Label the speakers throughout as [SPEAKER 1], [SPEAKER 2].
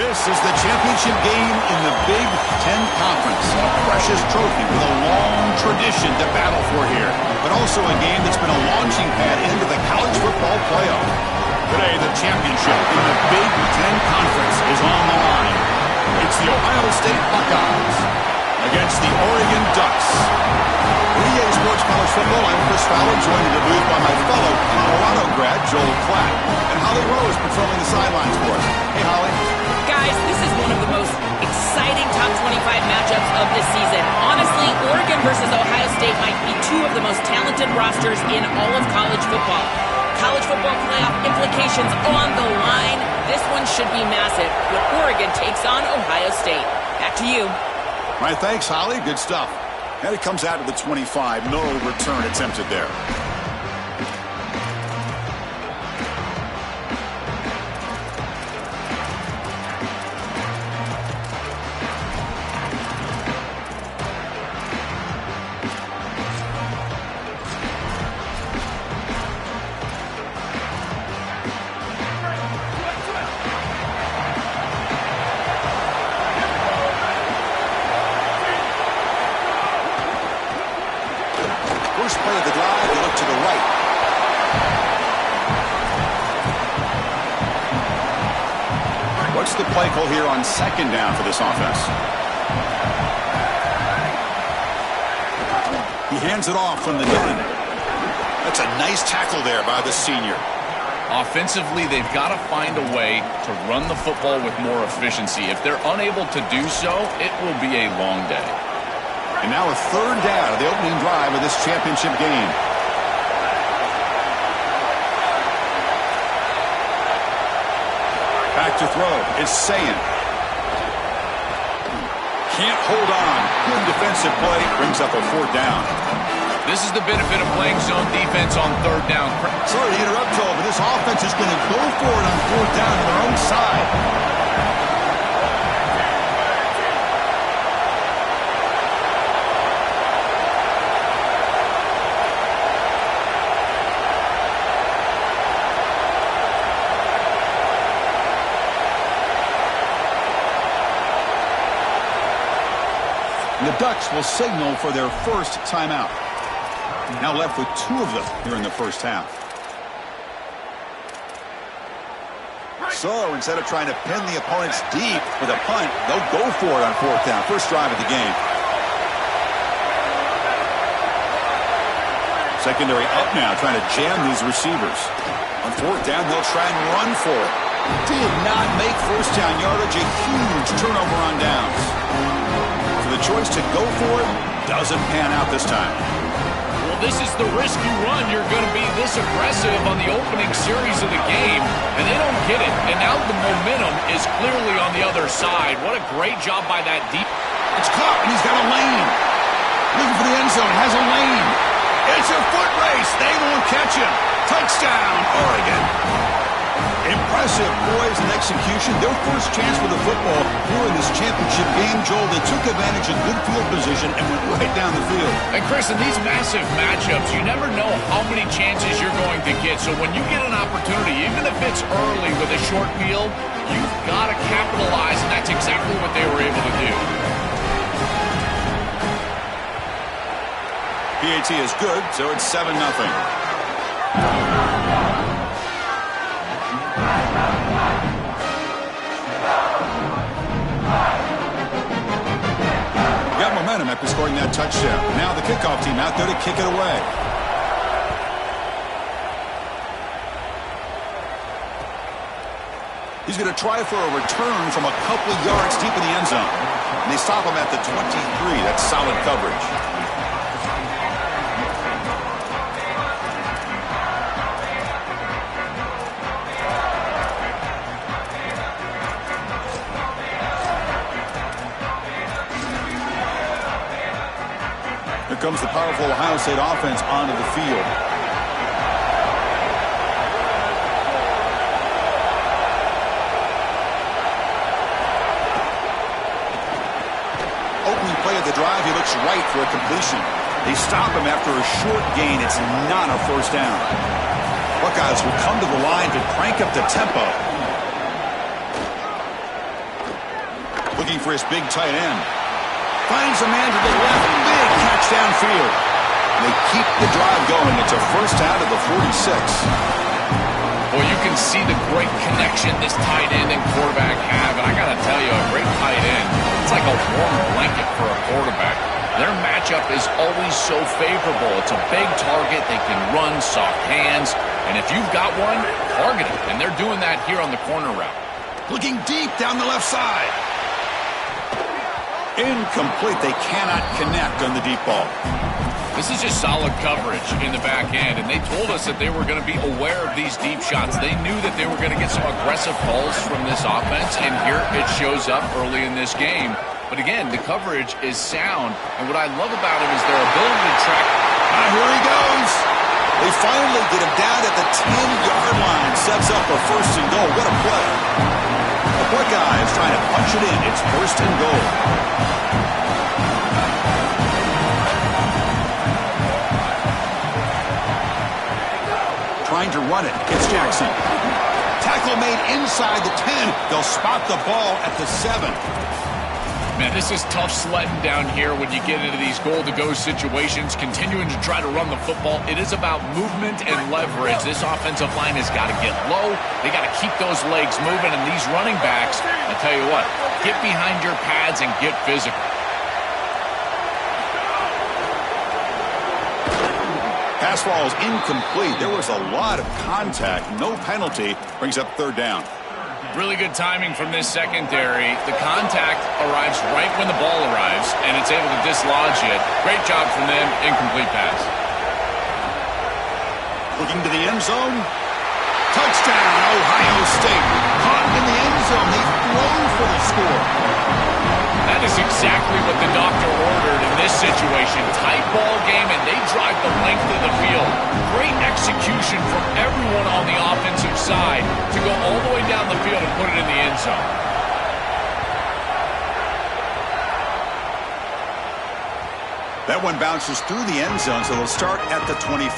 [SPEAKER 1] This is the championship game in the Big Ten Conference. A precious trophy with a long tradition to battle for here, but also a game that's been a launching pad into the college football playoff. Today, the championship in the Big Ten Conference is on the line. It's the Ohio State Buckeyes against the Oregon Ducks. EA Sports College Football, I'm Chris Fowler, joined in the booth by my fellow Colorado grad, Joel Klatt, and Holly Rose patrolling the sidelines for us. Hey, Holly.
[SPEAKER 2] Guys, this is one of the most exciting top 25 matchups of this season. Honestly, Oregon versus Ohio State might be two of the most talented rosters in all of college football. College football playoff implications on the line. This one should be massive when Oregon takes on Ohio State. Back to you.
[SPEAKER 1] All right, thanks, Holly. Good stuff. And it comes out of the 25. No return attempted there. First play of the drive, they look to the right. What's the play call here on second down for this offense? He hands it off from the gun. That's a nice tackle there by the senior.
[SPEAKER 3] Offensively, they've got to find a way to run the football with more efficiency. If they're unable to do so, it will be a long day.
[SPEAKER 1] And now a third down of the opening drive of this championship game. Back to throw. It's Sayin. Can't hold on. Good defensive play. Brings up a fourth down.
[SPEAKER 3] This is the benefit of playing zone defense on third down.
[SPEAKER 1] Sorry to interrupt, Joel, but this offense is going to go for it on fourth down to their own side. The Ducks will signal for their first timeout. Now left with two of them here in the first half. So instead of trying to pin the opponents deep with a punt, they'll go for it on fourth down. First drive of the game. Secondary up now, trying to jam these receivers. On fourth down, they'll try and run for it. Did not make first down yardage. A huge turnover on downs. The choice to go for it doesn't pan out this time.
[SPEAKER 3] Well, this is the risk you run. You're going to be this aggressive on the opening series of the game, and they don't get it. And now the momentum is clearly on the other side. What a great job by that deep.
[SPEAKER 1] It's caught, and he's got a lane. Looking for the end zone, has a lane. It's a foot race. They won't catch him. Touchdown, Oregon. Impressive poise and execution. Their first chance with the football here in this championship game, Joel. They took advantage of good field position and went right down the field.
[SPEAKER 3] And Chris, in these massive matchups, you never know how many chances you're going to get. So when you get an opportunity, even if it's early with a short field, you've got to capitalize, and that's exactly what they were able to do.
[SPEAKER 1] PAT is good, so it's 7-0. Got momentum after scoring that touchdown. Now the kickoff team out there to kick it away. He's going to try for a return from a couple of yards deep in the end zone. And they stop him at the 23. That's solid coverage. Here comes the powerful Ohio State offense onto the field. Opening play of the drive, he looks right for a completion. They stop him after a short gain. It's not a first down. Buckeyes will come to the line to crank up the tempo. Looking for his big tight end. Finds a man to the left. Big catch downfield. They keep the drive going. It's a first down to the 46.
[SPEAKER 3] Well, you can see the great connection this tight end and quarterback have. And I got to tell you, a great tight end, it's like a warm blanket for a quarterback. Their matchup is always so favorable. It's a big target. They can run, soft hands. And if you've got one, target it. And they're doing that here on the corner route.
[SPEAKER 1] Looking deep down the left side. Incomplete. They cannot connect on the deep ball.
[SPEAKER 3] This is just solid coverage in the back end, and they told us that they were going to be aware of these deep shots. They knew that they were going to get some aggressive calls from this offense, and here it shows up early in this game. But again, the coverage is sound, and what I love about him is their ability to track.
[SPEAKER 1] Here he goes. They finally get him down at the 10-yard line. Sets up a first and goal. What a play. The Buckeyes trying to punch it in. It's first and goal. Trying to run it. It's Jackson. Tackle made inside the 10. They'll spot the ball at the 7.
[SPEAKER 3] Man, this is tough sledding down here when you get into these goal-to-go situations, continuing to try to run the football. It is about movement and leverage. This offensive line has got to get low. They got to keep those legs moving, and these running backs, I tell you what, get behind your pads and get physical.
[SPEAKER 1] Pass ball is incomplete. There was a lot of contact. No penalty. Brings up third down.
[SPEAKER 3] Really good timing from this secondary. The contact arrives right when the ball arrives, and it's able to dislodge it. Great job from them. Incomplete pass.
[SPEAKER 1] Looking to the end zone. Touchdown, Ohio State. Caught in the end zone. They throw for the score.
[SPEAKER 3] That is exactly what the doctor ordered in this situation. Tight ball game, and they drive the length of the field. Great execution from everyone on the offensive side to go all the way down the field and put it in the end zone.
[SPEAKER 1] That one bounces through the end zone, so they'll start at the 25.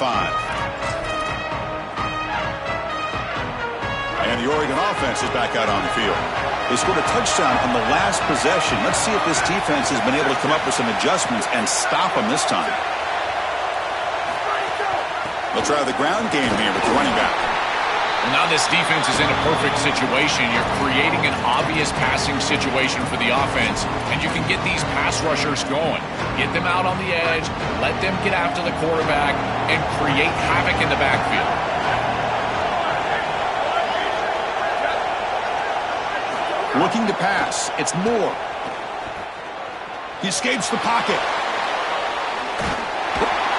[SPEAKER 1] And the Oregon offense is back out on the field. They scored a touchdown on the last possession. Let's see if this defense has been able to come up with some adjustments and stop them this time. They'll try the ground game here with the running back.
[SPEAKER 3] Well, now this defense is in a perfect situation. You're creating an obvious passing situation for the offense, and you can get these pass rushers going. Get them out on the edge, let them get after the quarterback, and create havoc in the backfield.
[SPEAKER 1] Looking to pass. It's Moore. He escapes the pocket.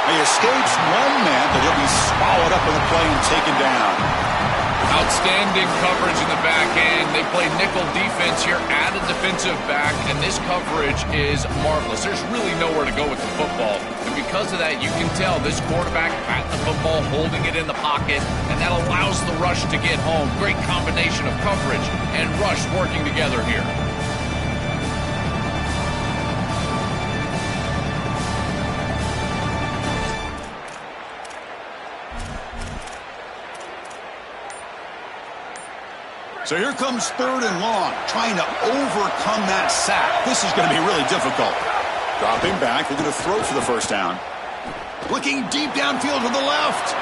[SPEAKER 1] He escapes one man, but he'll be swallowed up in the play and taken down.
[SPEAKER 3] Outstanding coverage in the back end. They play nickel defense here, add a defensive back, and this coverage is marvelous. There's really nowhere to go with the football. And because of that, you can tell this quarterback patting the football, holding it in the pocket, and that allows the rush to get home. Great combination of coverage and rush working together here.
[SPEAKER 1] So here comes third and long, trying to overcome that sack. This is going to be really difficult. Dropping back, they're going to throw for the first down. Looking deep downfield to the left.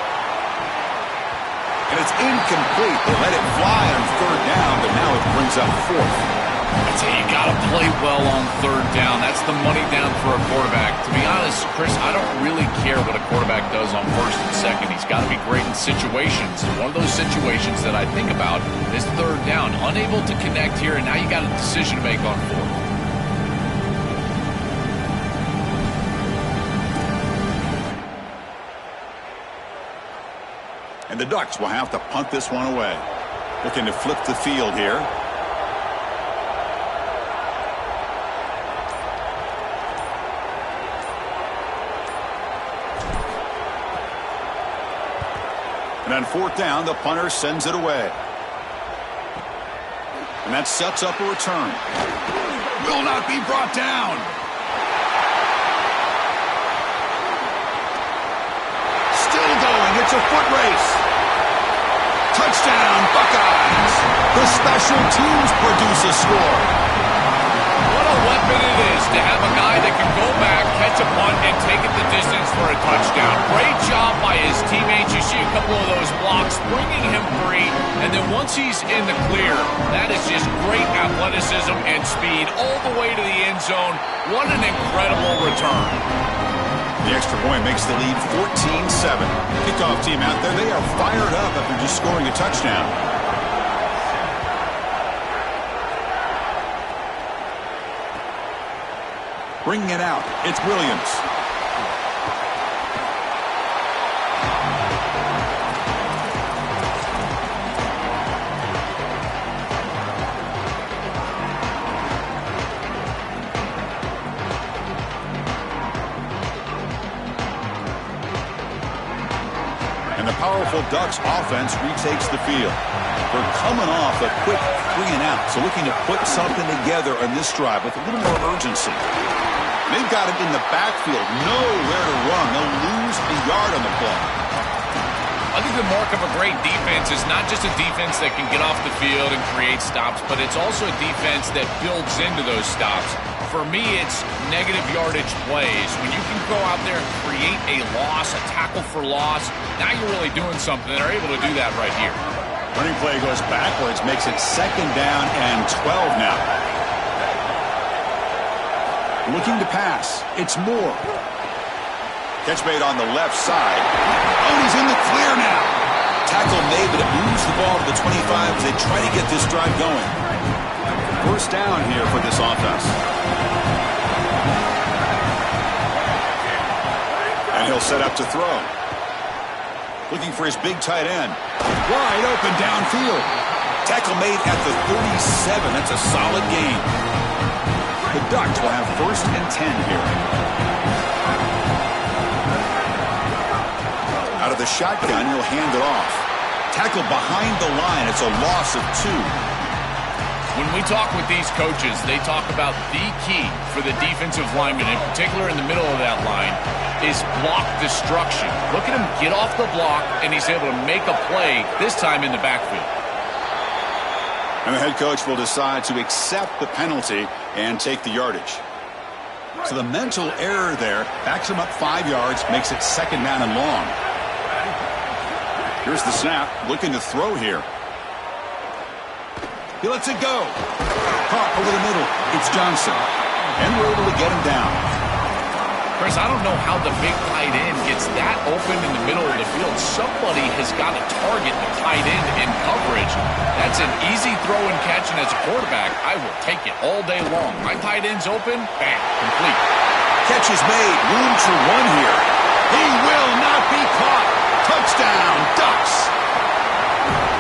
[SPEAKER 1] And it's incomplete. They let it fly on third down, but now it brings up fourth.
[SPEAKER 3] I tell you, you got to play well on third down. That's the money down for a quarterback. To be honest, Chris, I don't really care what a quarterback does on first and second. He's got to be great in situations. And one of those situations that I think about is third down. Unable to connect here, and now you got a decision to make on fourth.
[SPEAKER 1] And the Ducks will have to punt this one away. Looking to flip the field here. And on fourth down, the punter sends it away. And that sets up a return. Will not be brought down. Still going. It's a foot race. Touchdown, Buckeyes. The special teams produce a score.
[SPEAKER 3] gets a punt and take it the distance for a touchdown. Great job by his teammates. You see a couple of those blocks bringing him free, and then once he's in the clear, that is just great athleticism and speed all the way to the end zone. What an incredible return.
[SPEAKER 1] The extra point makes the lead 14-7. Kickoff team out there, they are fired up after just scoring a touchdown. Bringing it out, it's Williams. And the powerful Ducks offense retakes the field. They're coming off a quick 3-and-out, so looking to put something together on this drive with a little more urgency. They've got it in the backfield, nowhere to run. They'll lose a yard on the play.
[SPEAKER 3] I think the mark of a great defense is not just a defense that can get off the field and create stops, but it's also a defense that builds into those stops. For me, it's negative yardage plays. When you can go out there and create a loss, a tackle for loss, now you're really doing something. They're able to do that right here.
[SPEAKER 1] Running play goes backwards, makes it 2nd down and 12 now. Looking to pass. It's Moore. Catch made on the left side. Oh, he's in the clear now. Tackle made, but it moves the ball to the 25 as they try to get this drive going. First down here for this offense. And he'll set up to throw. Looking for his big tight end. Wide open downfield. Tackle made at the 37. That's a solid gain. The Ducks will have 1st and 10 here. Out of the shotgun, he'll hand it off. Tackle behind the line. It's a loss of 2.
[SPEAKER 3] When we talk with these coaches, they talk about the key for the defensive lineman, in particular in the middle of that line, is block destruction. Look at him get off the block, and he's able to make a play, this time in the backfield.
[SPEAKER 1] And the head coach will decide to accept the penalty and take the yardage. So the mental error there backs him up 5 yards, makes it 2nd down and long. Here's the snap, looking to throw here. He lets it go. Caught over the middle. It's Johnson. And we're able to get him down.
[SPEAKER 3] Chris, I don't know how the big tight end gets that open in the middle of the field. Somebody has got to target the tight end in coverage. That's an easy throw and catch, and as a quarterback, I will take it all day long. My tight end's open, bam, complete.
[SPEAKER 1] Catch is made. Room to run here. He will not be caught. Touchdown, Ducks.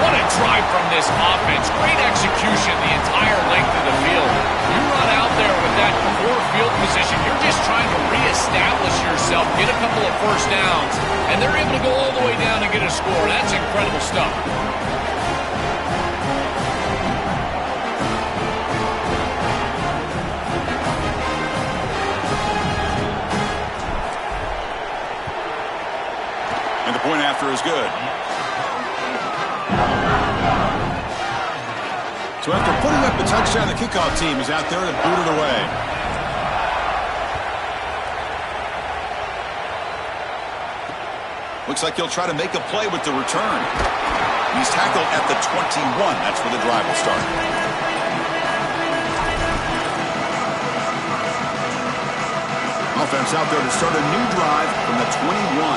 [SPEAKER 3] What a drive from this offense. Great execution the entire length of the field. You run out there with that poor field position. You're just trying to reestablish yourself, get a couple of first downs, and they're able to go all the way down and get a score. That's incredible stuff.
[SPEAKER 1] And the point after is good. So after putting up the touchdown, the kickoff team is out there to boot it away. Looks like he'll try to make a play with the return. He's tackled at the 21. That's where the drive will start. Offense out there to start a new drive from the 21.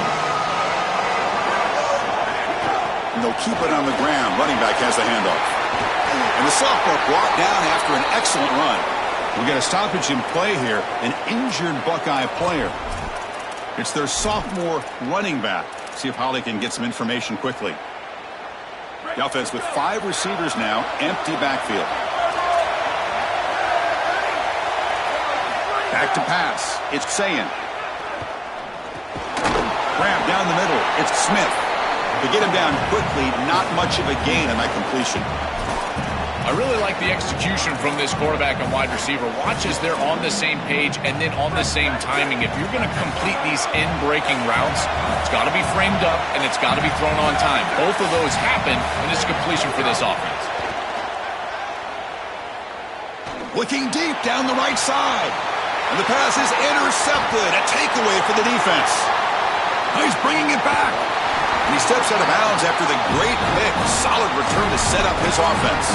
[SPEAKER 1] And they'll keep it on the ground. Running back has the handoff. And the sophomore brought down after an excellent run. We got a stoppage in play here. An injured Buckeye player. It's their sophomore running back. See if Holly can get some information quickly. The offense with 5 receivers now. Empty backfield. Back to pass. It's Sayin. Grab down the middle. It's Smith. To get him down quickly, not much of a gain on that completion.
[SPEAKER 3] I really like the execution from this quarterback and wide receiver. Watch as they're on the same page and then on the same timing. If you're going to complete these in-breaking routes, it's got to be framed up and it's got to be thrown on time. Both of those happen, and it's completion for this offense.
[SPEAKER 1] Looking deep down the right side. And the pass is intercepted. A takeaway for the defense. He's bringing it back. And he steps out of bounds after the great pick. Solid return to set up his offense.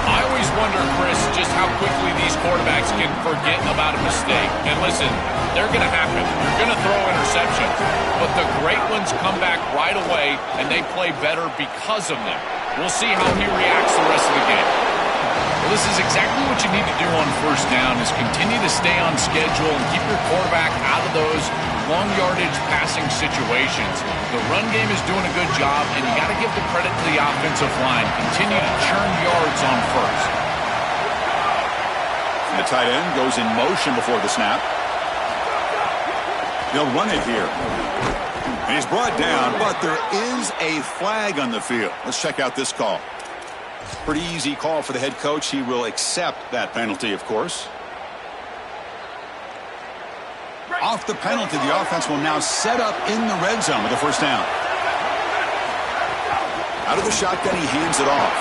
[SPEAKER 3] I always wonder, Chris, just how quickly these quarterbacks can forget about a mistake. And listen, they're going to happen. You're going to throw interceptions. But the great ones come back right away, and they play better because of them. We'll see how he reacts the rest of the game. Well, this is exactly what you need to do on first down, is continue to stay on schedule and keep your quarterback out of those long yardage passing situations. The run game is doing a good job, and you got to give the credit to the offensive line. Continue to churn yards on first.
[SPEAKER 1] And the tight end goes in motion before the snap. They'll run it here. And he's brought down, but there is a flag on the field. Let's check out this call. Pretty easy call for the head coach. He will accept that penalty, of course. Off the penalty, the offense will now set up in the red zone with a first down. Out of the shotgun, he hands it off.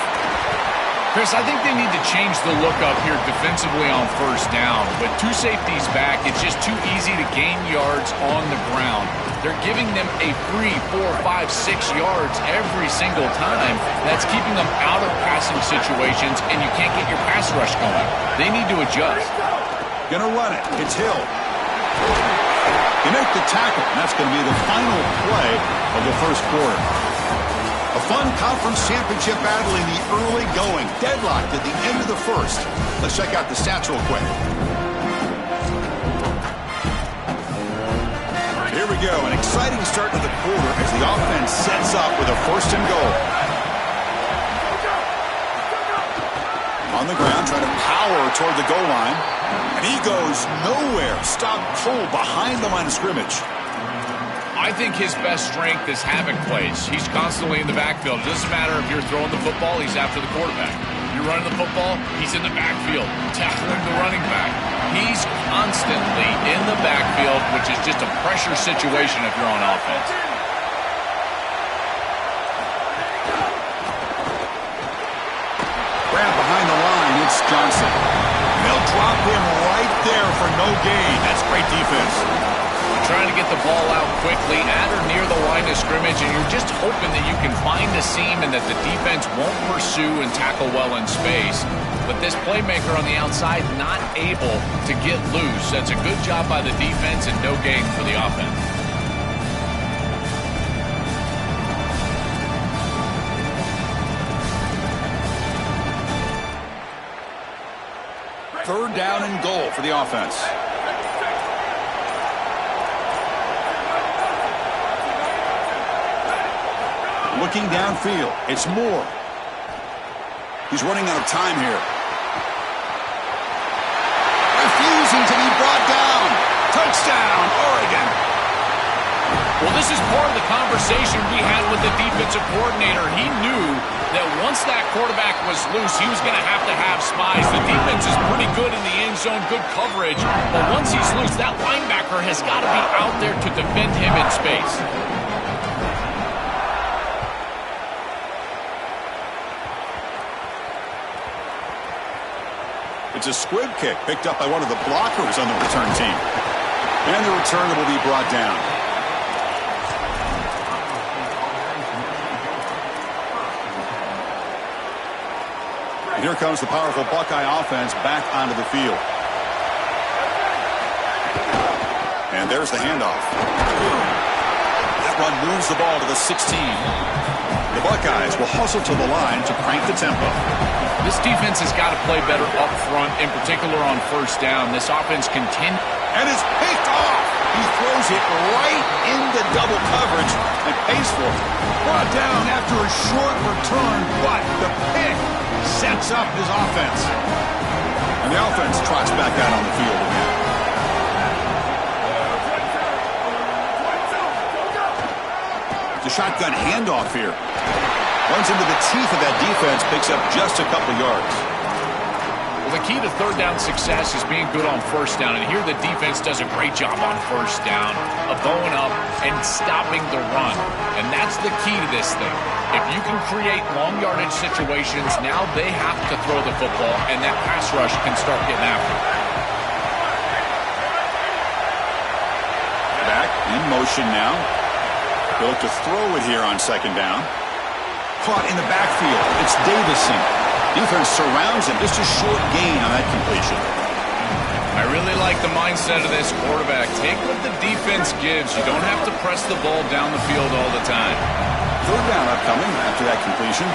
[SPEAKER 3] Chris, I think they need to change the look up here defensively on first down. With two safeties back, it's just too easy to gain yards on the ground. They're giving them a free 4, 5, 6 yards every single time. That's keeping them out of passing situations, and you can't get your pass rush going. They need to adjust.
[SPEAKER 1] Gonna run it. It's Hill. They make the tackle, and that's going to be the final play of the first quarter. A fun conference championship battle in the early going. Deadlocked at the end of the first. Let's check out the stats real quick. Here we go. An exciting start to the quarter as the offense sets up with a first and goal. On the ground, trying to power toward the goal line. And he goes nowhere. Stop cold behind the line of scrimmage.
[SPEAKER 3] I think his best strength is havoc plays. He's constantly in the backfield. It doesn't matter if you're throwing the football, he's after the quarterback. You're running the football, he's in the backfield, tackling the running back. He's constantly in the backfield, which is just a pressure situation if you're on offense.
[SPEAKER 1] Grab behind the line, it's Johnson. They'll drop him right there for no gain. That's great defense.
[SPEAKER 3] Trying to get the ball out quickly at or near the line of scrimmage, and you're just hoping that you can find a seam and that the defense won't pursue and tackle well in space. But this playmaker on the outside not able to get loose. That's a good job by the defense and no gain for the offense.
[SPEAKER 1] Third down and goal for the offense. Looking downfield, it's Moore. He's running out of time here. Refusing to be brought down. Touchdown, Oregon.
[SPEAKER 3] Well, this is part of the conversation we had with the defensive coordinator. He knew that once that quarterback was loose, he was going to have spies. The defense is pretty good in the end zone, good coverage. But once he's loose, that linebacker has got to be out there to defend him in space.
[SPEAKER 1] It's a squib kick picked up by one of the blockers on the return team. And the return will be brought down. And here comes the powerful Buckeye offense back onto the field. And there's the handoff. That one moves the ball to the 16. The Buckeyes will hustle to the line to crank the tempo.
[SPEAKER 3] This defense has got to play better up front, in particular on first down. This offense continues.
[SPEAKER 1] And it's picked off. He throws it right into double coverage and pays for it. Brought down after a short return, but the pick sets up his offense. And the offense trots back out on the field again. The shotgun handoff here. Runs into the teeth of that defense, picks up just a couple yards.
[SPEAKER 3] Well, the key to third down success is being good on first down, and here the defense does a great job on first down of going up and stopping the run. And that's the key to this thing. If you can create long yardage situations, now they have to throw the football, and that pass rush can start getting after it.
[SPEAKER 1] In motion now. They'll look to throw it here on second down. Caught in the backfield. It's Davison. Defense surrounds him. Just a short gain on that completion.
[SPEAKER 3] I really like the mindset of this quarterback. Take what the defense gives. You don't have to press the ball down the field all the time.
[SPEAKER 1] Third down upcoming after that completion.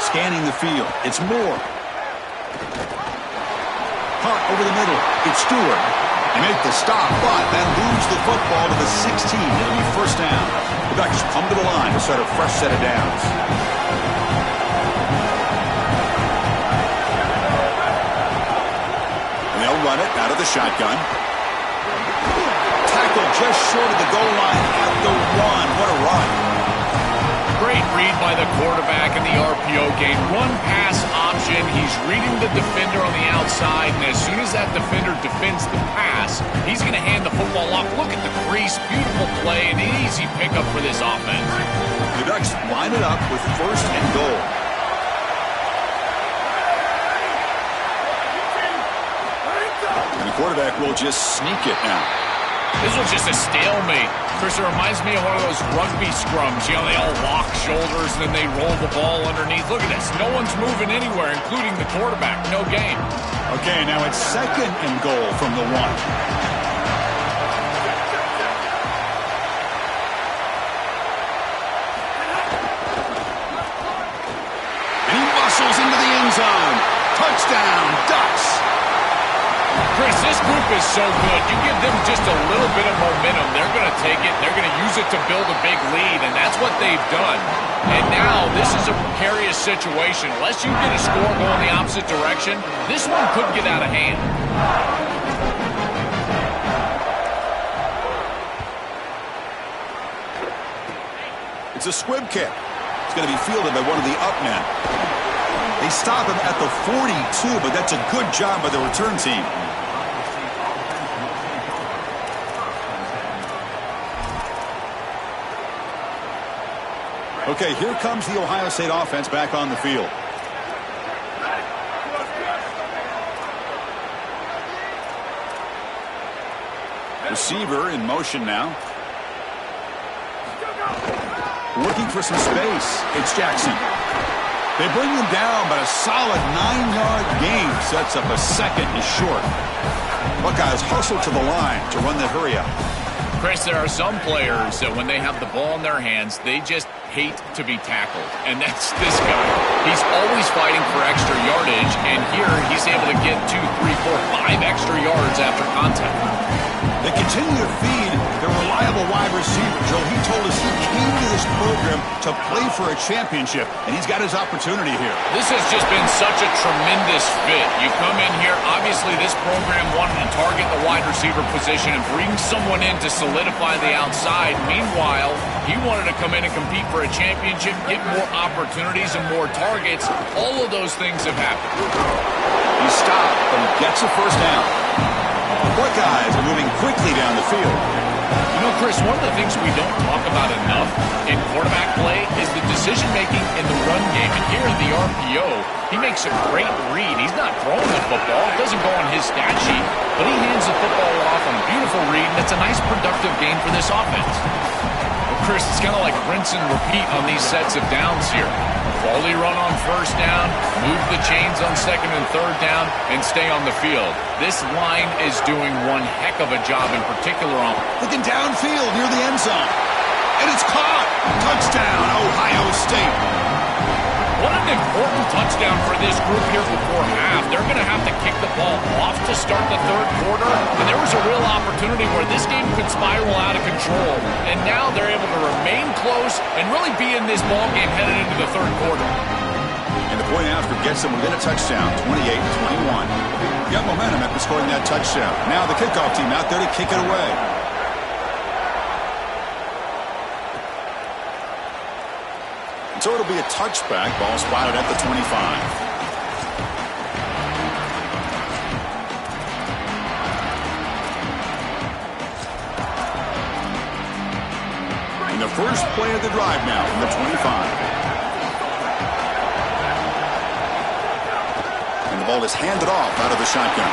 [SPEAKER 1] Scanning the field. It's Moore. Caught over the middle. It's Stewart. They make the stop, but then lose the football to the 16. It'll be first down. The Ducks come to the line to start a fresh set of downs. And they'll run it out of the shotgun. Tackle just short of the goal line at the 1. What a run.
[SPEAKER 3] Great read by the quarterback in the RPO game. Run pass option. He's reading the defender on the outside, and as soon as that defender defends the pass, he's going to hand the football off. Look at the crease. Beautiful play, an easy pickup for this offense.
[SPEAKER 1] The Ducks line it up with first and goal. And the quarterback will just sneak it now.
[SPEAKER 3] This was just a stalemate. Chris, it reminds me of one of those rugby scrums. You know, they all lock shoulders, and then they roll the ball underneath. Look at this. No one's moving anywhere, including the quarterback. No gain.
[SPEAKER 1] Okay, now it's second and goal from the 1. And he muscles into the end zone. Touchdown, Ducks.
[SPEAKER 3] Chris, this group is so good. You give them just a little bit of momentum, they're going to take it. They're going to use it to build a big lead, and that's what they've done. And now this is a precarious situation. Unless you get a score going the opposite direction, this one could get out of hand.
[SPEAKER 1] It's a squib kick. It's going to be fielded by one of the up men. They stop him at the 42, but that's a good job by the return team. Okay, here comes the Ohio State offense back on the field. Receiver in motion now. Looking for some space. It's Jackson. They bring him down, but a solid 9-yard gain sets up a second and short. Buckeyes hustle to the line to run the hurry up.
[SPEAKER 3] Chris, there are some players that when they have the ball in their hands, they just hate to be tackled. And that's this guy. He's always fighting for extra yardage, and here he's able to get 2, 3, 4, 5 extra yards after contact.
[SPEAKER 1] They continue to feed their reliable wide receiver. Joe, he told us he came to this program to play for a championship, and he's got his opportunity here.
[SPEAKER 3] This has just been such a tremendous fit. You come in here, obviously this program wanted to target the wide receiver position and bring someone in to solidify the outside. Meanwhile, he wanted to come in and compete for a championship, get more opportunities and more targets. All of those things have happened.
[SPEAKER 1] He stopped and gets a first down. The Buckeyes are moving quickly down the field.
[SPEAKER 3] You know, Chris, one of the things we don't talk about enough in quarterback play is the decision-making in the run game. And here in the RPO, he makes a great read. He's not throwing the football. It doesn't go on his stat sheet, but he hands the football off on a beautiful read, and it's a nice productive game for this offense. Well, Chris, it's kind of like rinse and repeat on these sets of downs here. Quality run on first down, move the chains on second and third down, and stay on the field. This line is doing one heck of a job in particular on
[SPEAKER 1] looking downfield near the end zone. And it's caught. Touchdown, Ohio State.
[SPEAKER 3] What an important touchdown for this group here before half. They're going to have to kick the ball off to start the third quarter, and there was a real opportunity where this game could spiral out of control. And now they're able to remain close and really be in this ball game headed into the third quarter.
[SPEAKER 1] And the point after gets them within a touchdown, 28-21. Got momentum after scoring that touchdown. Now the kickoff team out there to kick it away. So it'll be a touchback. Ball spotted at the 25. And the first play of the drive now from the 25. And the ball is handed off out of the shotgun.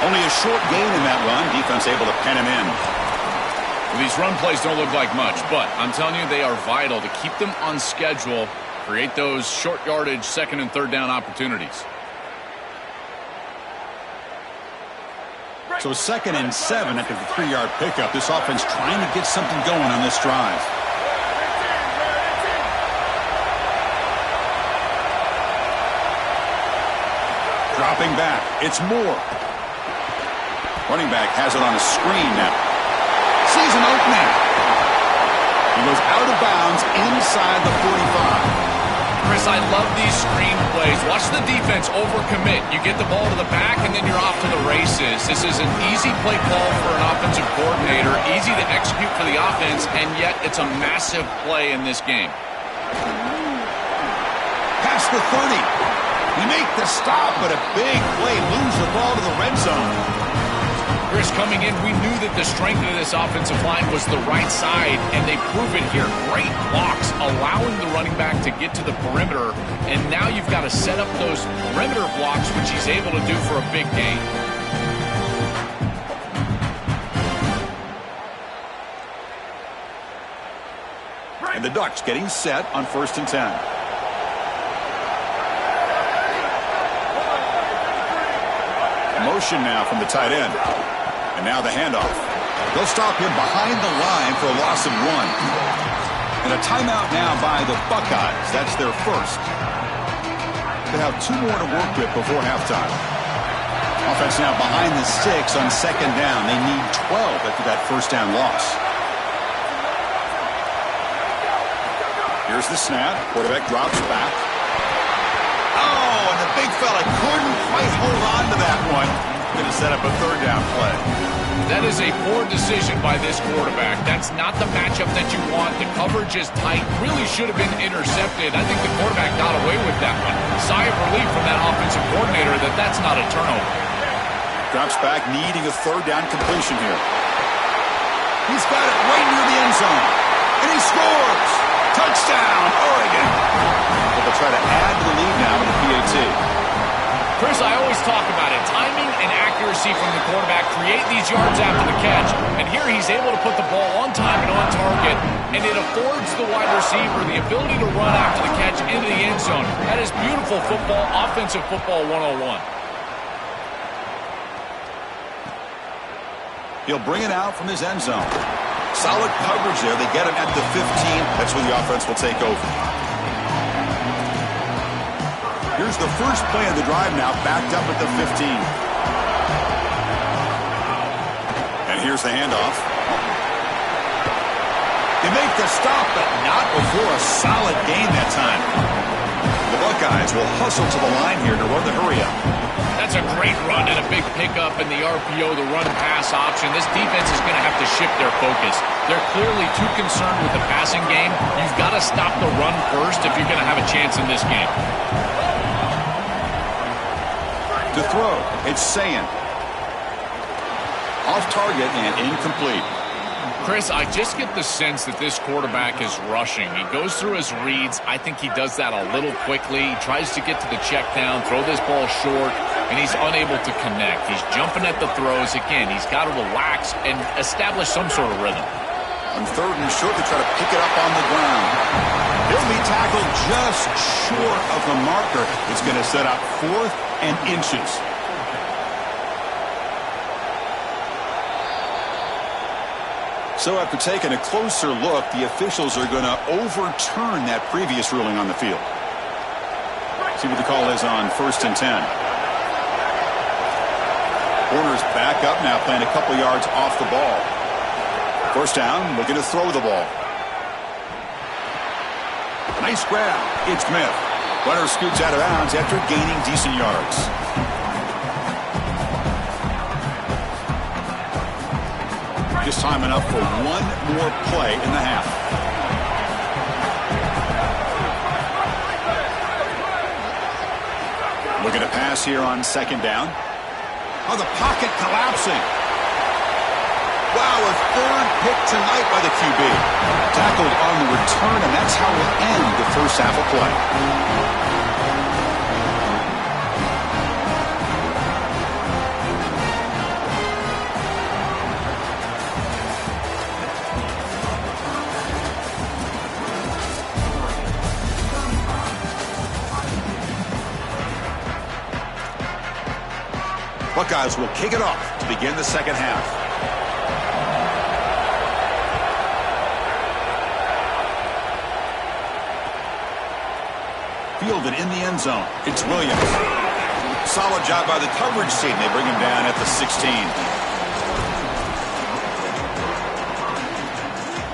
[SPEAKER 1] Only a short gain in that run. Defense able to pen him in.
[SPEAKER 3] Well, these run plays don't look like much, but I'm telling you, they are vital to keep them on schedule, create those short yardage second and third down opportunities.
[SPEAKER 1] So 2nd and 7 after the 3-yard pickup. This offense trying to get something going on this drive. Dropping back. It's Moore. Running back has it on a screen now. Sees an opening. He goes out of bounds inside the 45.
[SPEAKER 3] Chris, I love these screen plays. Watch the defense overcommit. You get the ball to the back, and then you're off to the races. This is an easy play call for an offensive coordinator, easy to execute for the offense, and yet it's a massive play in this game.
[SPEAKER 1] Past the 30. We make the stop, but a big play moves the ball to the red zone.
[SPEAKER 3] Chris, coming in, we knew that the strength of this offensive line was the right side, and they prove it here. Great blocks, allowing the running back to get to the perimeter, and now you've got to set up those perimeter blocks, which he's able to do for a big gain.
[SPEAKER 1] And the Ducks getting set on 1st and 10. Motion now from the tight end. And now the handoff. They'll stop him behind the line for a loss of 1. And a timeout now by the Buckeyes. That's their first. They have 2 more to work with before halftime. Offense now behind the 6 on 2nd down. They need 12 after that first down loss. Here's the snap. Quarterback drops back. Oh, and the big fella couldn't quite hold on to that one. Going to set up a 3rd down play.
[SPEAKER 3] That is a poor decision by this quarterback. That's not the matchup that you want. The coverage is tight. Really should have been intercepted. I think the quarterback got away with that one. Sigh of relief from that offensive coordinator that that's not a turnover.
[SPEAKER 1] Drops back, needing a 3rd down completion here. He's got it right near the end zone. And he scores! Touchdown, Oregon! They'll try to add to the lead now with the PAT.
[SPEAKER 3] Chris, I always talk about it. Timing and accuracy from the quarterback create these yards after the catch. And here he's able to put the ball on time and on target. And it affords the wide receiver the ability to run after the catch into the end zone. That is beautiful football, offensive football 101.
[SPEAKER 1] He'll bring it out from his end zone. Solid coverage there. They get him at the 15. That's where the offense will take over. Here's the first play of the drive now, backed up at the 15. And here's the handoff. They make the stop, but not before a solid gain that time. The Buckeyes will hustle to the line here to run the hurry-up.
[SPEAKER 3] That's a great run and a big pickup in the RPO, the run-pass option. This defense is going to have to shift their focus. They're clearly too concerned with the passing game. You've got to stop the run first if you're going to have a chance in this game.
[SPEAKER 1] To throw, it's Sayin. Off target and incomplete.
[SPEAKER 3] Chris, I just get the sense that this quarterback is rushing. He goes through his reads. I think he does that a little quickly. He tries to get to the check down, throw this ball short, and he's unable to connect. He's jumping at the throws. Again, he's got to relax and establish some sort of rhythm.
[SPEAKER 1] On 3rd and short, they try to pick it up on the ground. He'll be tackled just short of the marker. It's going to set up 4th and inches. So after taking a closer look, the officials are going to overturn that previous ruling on the field. See what the call is on 1st and 10. Warner's back up now, playing a couple yards off the ball. 1st down, looking to throw the ball. Nice grab. It's Smith. Runner scoots out of bounds after gaining decent yards. Just time enough for one more play in the half. Looking to pass here on 2nd down. Oh, the pocket collapsing. Wow, a 3rd pick tonight by the QB. Tackled on the return, and that's how we'll end the first half of play. Buckeyes will kick it off to begin the second half. Fielded in the end zone. It's Williams. Solid job by the coverage team. They bring him down at the 16.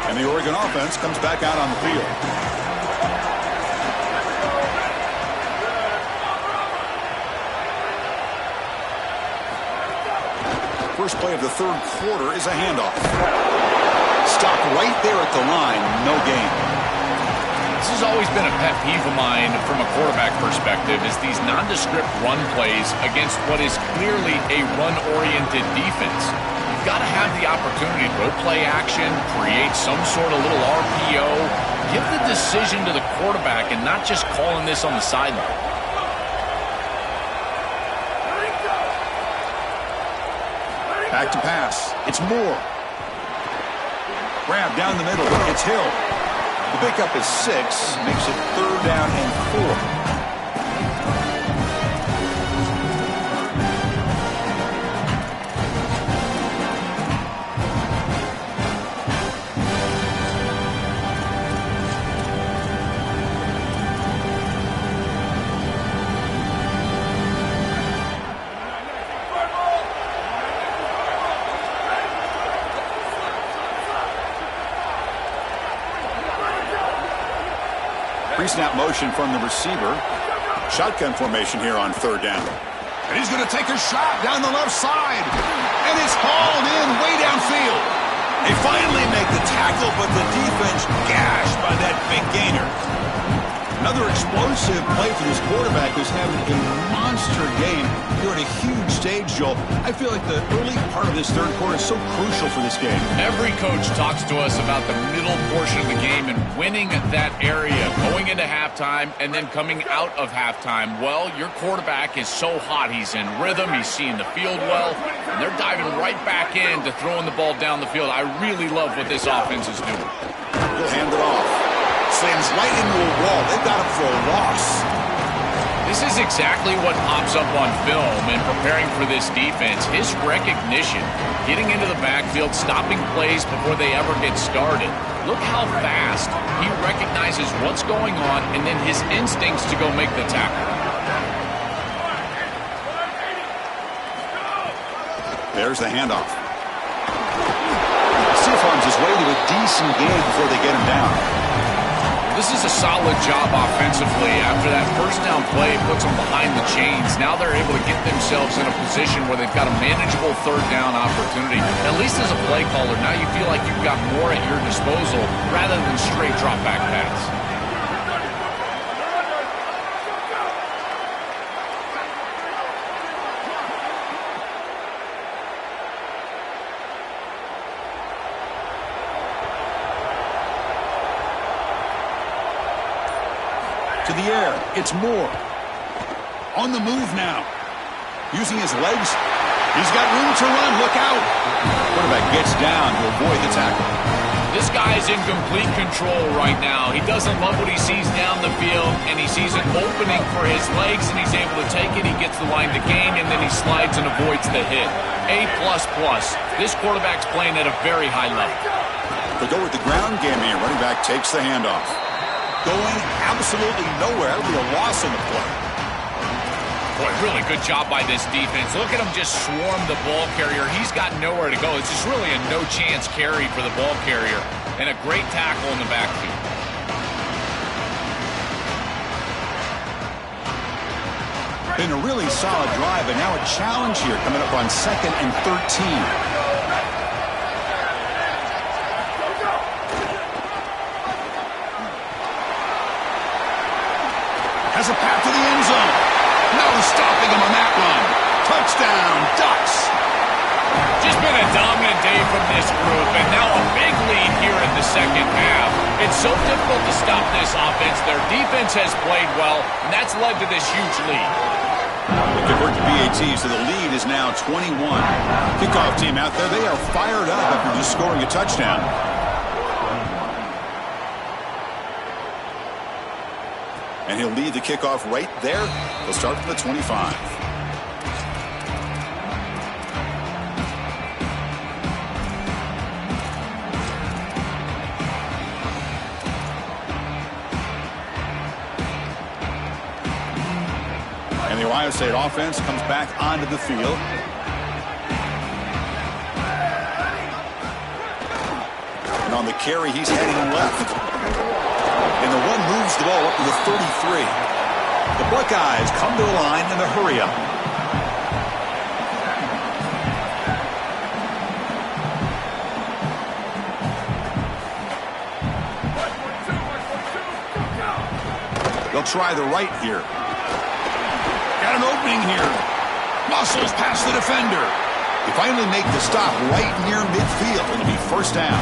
[SPEAKER 1] And the Oregon offense comes back out on the field. First play of the third quarter is a handoff. Stopped right there at the line. No gain.
[SPEAKER 3] This has always been a pet peeve of mine from a quarterback perspective, is these nondescript run plays against what is clearly a run-oriented defense. You've got to have the opportunity to go play action, create some sort of little RPO, give the decision to the quarterback and not just calling this on the sideline.
[SPEAKER 1] Back to pass. It's Moore. Grab down the middle. It's Hill. The pickup is 6. Makes it 3rd down and 4. Pre-snap motion from the receiver. Shotgun formation here on 3rd down. And he's going to take a shot down the left side. And it's hauled in way downfield. They finally make the tackle, but the defense gashed by that big gainer. Another explosive play for this quarterback who's having a monster game. You're at a huge stage, Joel. I feel like the early part of this third quarter is so crucial for this game.
[SPEAKER 3] Every coach talks to us about the middle portion of the game and winning that area, going into halftime and then coming out of halftime. Well, your quarterback is so hot. He's in rhythm. He's seeing the field well. And they're diving right back in to throwing the ball down the field. I really love what this offense is doing.
[SPEAKER 1] He'll hand it off. Slams right into a wall. They've got him for a loss.
[SPEAKER 3] This is exactly what pops up on film in preparing for this defense. His recognition, getting into the backfield, stopping plays before they ever get started. Look how fast he recognizes what's going on and then his instincts to go make the tackle.
[SPEAKER 1] There's the handoff. Still finds his way to a decent gain before they get him down.
[SPEAKER 3] This is a solid job offensively. After that first down play, puts them behind the chains. Now they're able to get themselves in a position where they've got a manageable 3rd down opportunity. At least as a play caller, now you feel like you've got more at your disposal rather than straight drop back pass.
[SPEAKER 1] To the air, it's Moore. On the move now. Using his legs. He's got room to run. Look out. Quarterback gets down to avoid the tackle.
[SPEAKER 3] This guy's in complete control right now. He doesn't love what he sees down the field, and he sees an opening for his legs, and he's able to take it. He gets the line to gain, and then he slides and avoids the hit. A++. This quarterback's playing at a very high level.
[SPEAKER 1] They go with the ground game here. Running back takes the handoff. Going absolutely nowhere. It'll be a loss on the play.
[SPEAKER 3] Boy, really good job by this defense. Look at him just swarm the ball carrier. He's got nowhere to go. It's just really a no-chance carry for the ball carrier. And a great tackle in the backfield.
[SPEAKER 1] Been a really solid drive, and now a challenge here coming up on 2nd and 13. Has a path to the end zone. No stopping him on that one. Touchdown, Ducks.
[SPEAKER 3] Just been a dominant day from this group, and now a big lead here in the second half. It's so difficult to stop this offense. Their defense has played well, and that's led to this huge lead.
[SPEAKER 1] They convert to BAT, so the lead is now 21. Kickoff team out there, they are fired up after just scoring a touchdown. And he'll lead the kickoff right there. They'll start from the 25. And the Ohio State offense comes back onto the field. And on the carry, he's heading left. And the one moves the ball up to the 33. The Buckeyes come to the line in a hurry-up. They'll try the right here. Got an opening here. Muscles past the defender. They finally make the stop right near midfield. It'll be first down.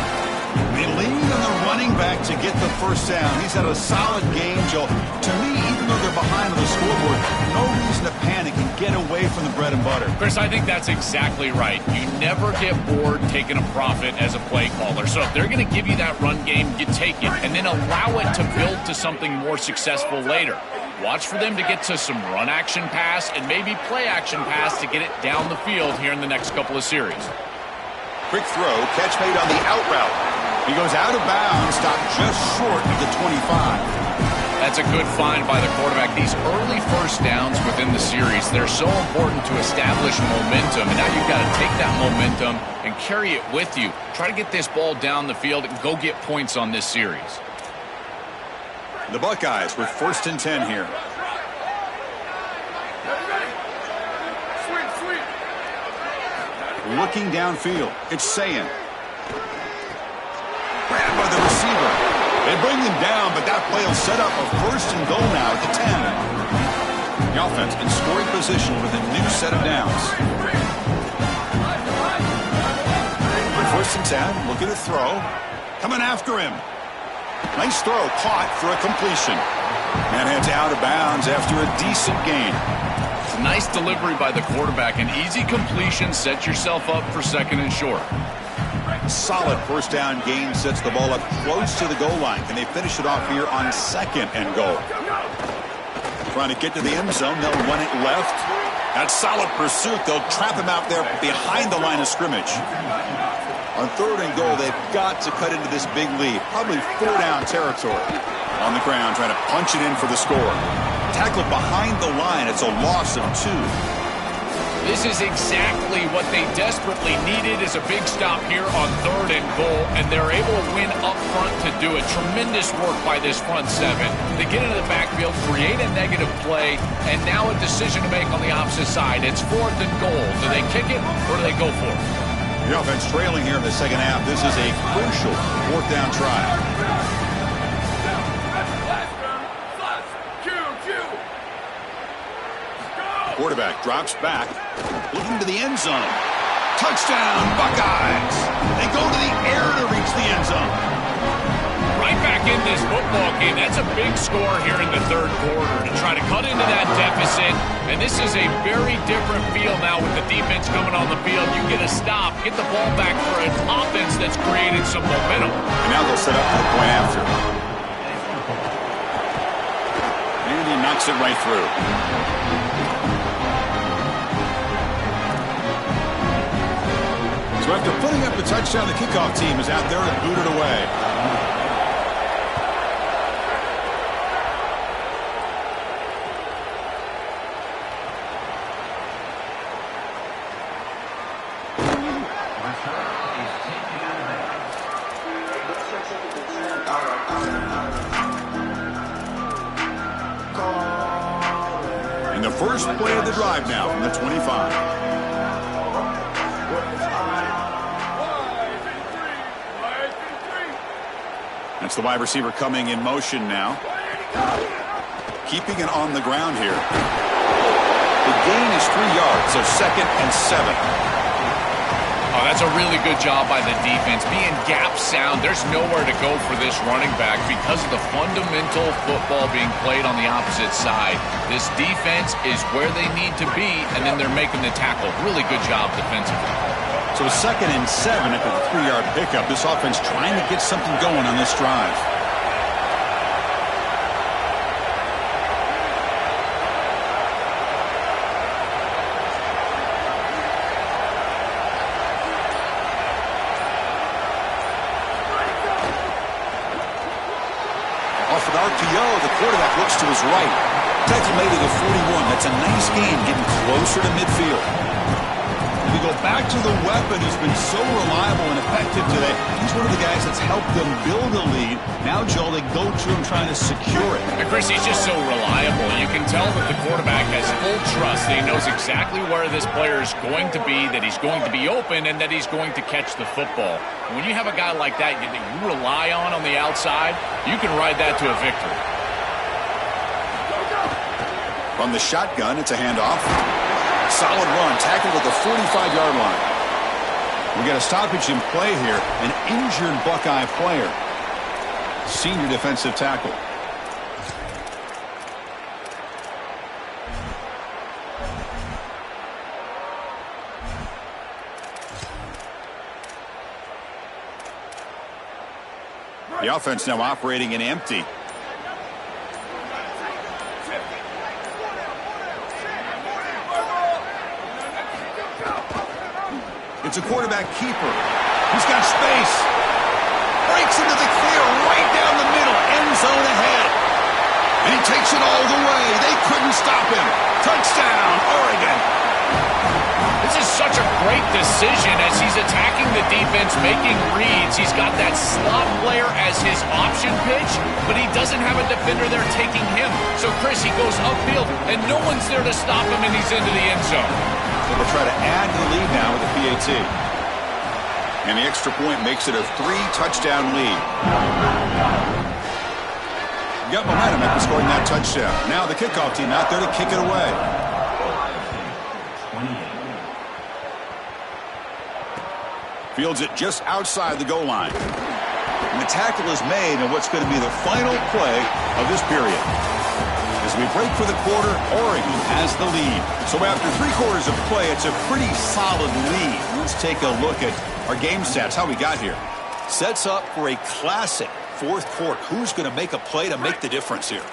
[SPEAKER 1] They lean on the running back to get the first down. He's had a solid game, Joe. To me, even though they're behind on the scoreboard, no reason to panic and get away from the bread and butter.
[SPEAKER 3] Chris, I think that's exactly right. You never get bored taking a profit as a play caller. So if they're going to give you that run game, you take it and then allow it to build to something more successful later. Watch for them to get to some run action pass and maybe play action pass to get it down the field here in the next couple of series.
[SPEAKER 1] Quick throw, catch made on the out route. He goes out of bounds, stopped just short of the 25.
[SPEAKER 3] That's a good find by the quarterback. These early first downs within the series, they're so important to establish momentum. And now you've got to take that momentum and carry it with you. Try to get this ball down the field and go get points on this series.
[SPEAKER 1] The Buckeyes with 1st and 10 here. Looking downfield, it's Sayin. Grabbed by the receiver. They bring him down, but that play will set up a 1st and goal now at the 10. The offense in scoring position with a new set of downs. 1st and 10, looking to throw. Coming after him. Nice throw, caught for a completion. And heads out of bounds after a decent gain.
[SPEAKER 3] It's a nice delivery by the quarterback. An easy completion, set yourself up for 2nd and short.
[SPEAKER 1] Solid 1st down gain, sets the ball up close to the goal line. Can they finish it off here on 2nd and goal? Trying to get to the end zone, they'll run it left. That solid pursuit, they'll trap him out there behind the line of scrimmage. On 3rd and goal, they've got to cut into this big lead. Probably 4-down territory. On the ground, trying to punch it in for the score. Tackled behind the line, it's a loss of 2.
[SPEAKER 3] This is exactly what they desperately needed, is a big stop here on 3rd and goal, and they're able to win up front to do it. Tremendous work by this front 7. They get into the backfield, create a negative play, and now a decision to make on the opposite side. It's 4th and goal. Do they kick it or do they go for it?
[SPEAKER 1] The offense trailing here in the 2nd half. This is a crucial 4th down try. Quarterback drops back, looking to the end zone. Touchdown, Buckeyes! They go to the air to reach the end zone.
[SPEAKER 3] Right back in this football game. That's a big score here in the 3rd quarter to try to cut into that deficit. And this is a very different feel now with the defense coming on the field. You get a stop, get the ball back for an offense that's created some momentum.
[SPEAKER 1] And now they'll set up for the point after. And he knocks it right through. So after putting up a touchdown, the kickoff team is out there and booted away. And the first play of the drive now from the 25. That's the wide receiver coming in motion now. Keeping it on the ground here. The gain is 3 yards, so 2nd and 7.
[SPEAKER 3] Oh, that's a really good job by the defense. Being gap sound, there's nowhere to go for this running back because of the fundamental football being played on the opposite side. This defense is where they need to be, and then they're making the tackle. Really good job defensively.
[SPEAKER 1] So 2nd and 7 after the 3-yard pickup. This offense trying to get something going on this drive. Off an RPO, the quarterback looks to his right. Tackle made it at 41. That's a nice gain, getting closer to midfield. We go back to the weapon who's been so reliable and effective today. He's one of the guys that's helped them build a lead. Now, Joel, they go to him trying to secure it.
[SPEAKER 3] And Chris, he's just so reliable. You can tell that the quarterback has full trust that he knows exactly where this player is going to be, that he's going to be open, and that he's going to catch the football. And when you have a guy like that you rely on the outside, you can ride that to a victory.
[SPEAKER 1] From the shotgun, it's a handoff. Solid run, tackled at the 45-yard line. We got a stoppage in play here. An injured Buckeye player. Senior defensive tackle. The offense now operating in empty. It's a quarterback keeper. He's got space. Breaks into the clear right down the middle. End zone ahead. And he takes it all the way. They couldn't stop him. Touchdown, Oregon.
[SPEAKER 3] This is such a great decision as he's attacking the defense, making reads. He's got that slot player as his option pitch, but he doesn't have a defender there taking him. So, Chris, he goes upfield, and no one's there to stop him, and he's into the end zone.
[SPEAKER 1] So they'll try to add to the lead now with the PAT. And the extra point makes it a 3-touchdown lead. Got momentum after scoring that touchdown. Now the kickoff team out there to kick it away. Fields it just outside the goal line. And the tackle is made on what's going to be the final play of this period. As we break for the quarter, Oregon has the lead. So after 3 quarters of play, it's a pretty solid lead. Let's take a look at our game stats, how we got here. Sets up for a classic fourth quarter. Who's going to make a play to make the difference here?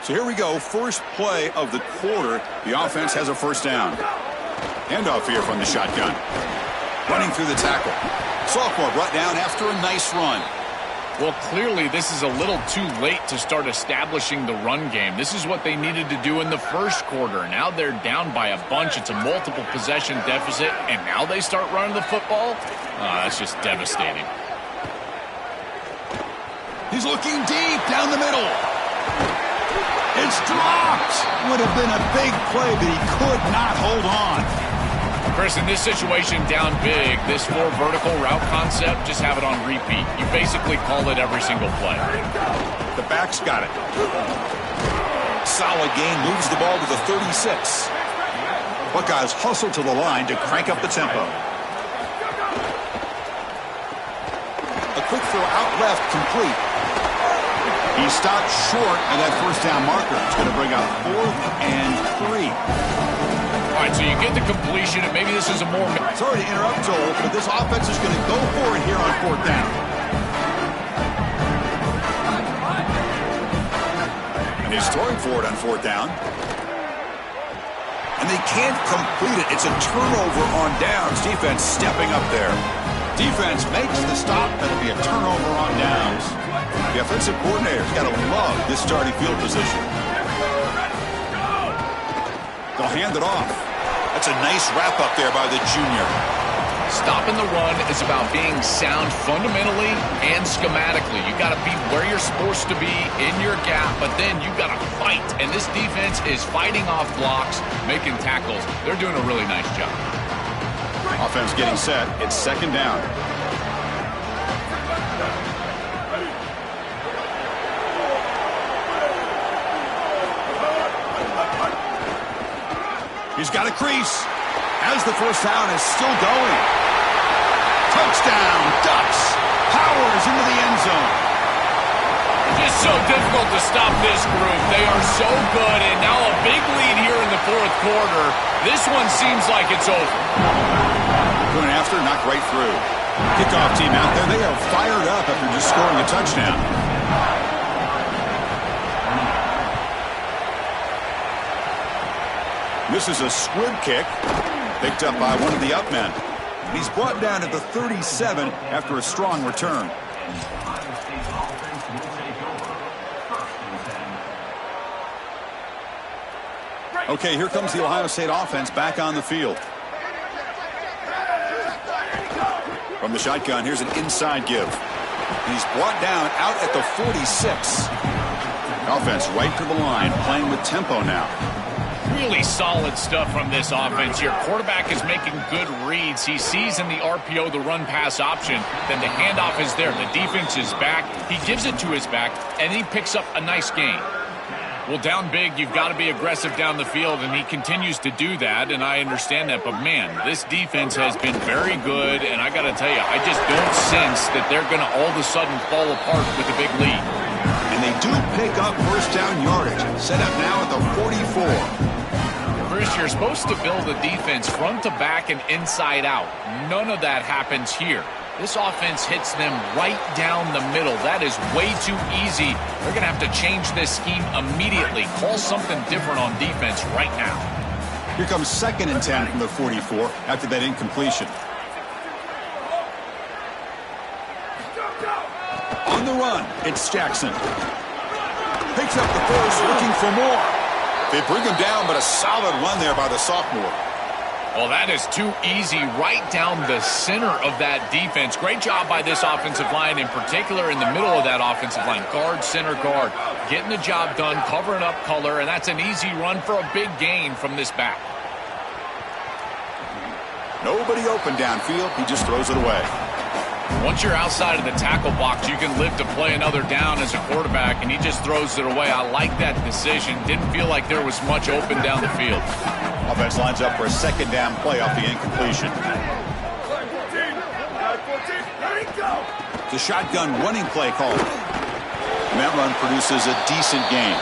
[SPEAKER 1] So here we go, first play of the quarter. The offense has a first down. Handoff here from the shotgun. Running through the tackle. Sophomore brought down after a nice run.
[SPEAKER 3] Well, clearly this is a little too late to start establishing the run game. This is what they needed to do in the first quarter. Now they're down by a bunch. It's a multiple possession deficit, and now they start running the football? That's just devastating.
[SPEAKER 1] He's looking deep down the middle. It's dropped. Would have been a big play, but he could not hold on.
[SPEAKER 3] Chris, in this situation down big, this 4 vertical route concept, just have it on repeat. You basically call it every single play.
[SPEAKER 1] The back's got it. Solid gain, moves the ball to the 36. Buckeyes hustle to the line to crank up the tempo. A quick throw out left, complete. He stopped short of that first down marker. It's going to bring up 4th and 3.
[SPEAKER 3] All right, so you get the completion, and maybe this is a more...
[SPEAKER 1] Sorry to interrupt, Joel, but this offense is going to go for it here on 4th down. And he's throwing for it on 4th down. And they can't complete it. It's a turnover on downs. Defense stepping up there. Defense makes the stop. That'll be a turnover on downs. The offensive coordinator's got to love this starting field position. They'll hand it off. That's a nice wrap up there by the junior.
[SPEAKER 3] Stopping the run is about being sound fundamentally and schematically. You got to be where you're supposed to be in your gap, but then you got to fight. And this defense is fighting off blocks, making tackles. They're doing a really nice job.
[SPEAKER 1] Offense getting set. It's 2nd down. He's got a crease. As the first down is still going. Touchdown, Ducks. Powers into the end zone.
[SPEAKER 3] Just so difficult to stop this group. They are so good, and now a big lead here in the 4th quarter. This one seems like it's over.
[SPEAKER 1] Going after, knocked right through. Kickoff team out there. They are fired up after just scoring a touchdown. This is a squib kick picked up by one of the up men. He's brought down at the 37 after a strong return. Okay, here comes the Ohio State offense back on the field. From the shotgun, here's an inside give. He's brought down out at the 46. Offense right to the line, playing with tempo now.
[SPEAKER 3] Really solid stuff from this offense here. Quarterback is making good reads. He sees in the RPO the run-pass option. Then the handoff is there. The defense is back. He gives it to his back, and he picks up a nice gain. Well, down big, you've got to be aggressive down the field, and he continues to do that, and I understand that. But, man, this defense has been very good, and I got to tell you, I just don't sense that they're going to all of a sudden fall apart with a big lead.
[SPEAKER 1] And they do pick up first down yardage. Set up now at the 44.
[SPEAKER 3] Chris, you're supposed to build a defense front to back and inside out. None of that happens here. This offense hits them right down the middle. That is way too easy. They're going to have to change this scheme immediately. Call something different on defense right now.
[SPEAKER 1] Here comes 2nd and 10 from the 44 after that incompletion. On the run, it's Jackson. Picks up the first, looking for more. They bring him down, but a solid run there by the sophomore.
[SPEAKER 3] Well, that is too easy right down the center of that defense. Great job by this offensive line, in particular in the middle of that offensive line. Guard, center, guard. Getting the job done, covering up color, and that's an easy run for a big gain from this back.
[SPEAKER 1] Nobody open downfield. He just throws it away.
[SPEAKER 3] Once you're outside of the tackle box, you can live to play another down as a quarterback, and he just throws it away. I like that decision. Didn't feel like there was much open down the field.
[SPEAKER 1] Offense lines up for a 2nd down play off the incompletion. The shotgun running play call. And that run produces a decent gain.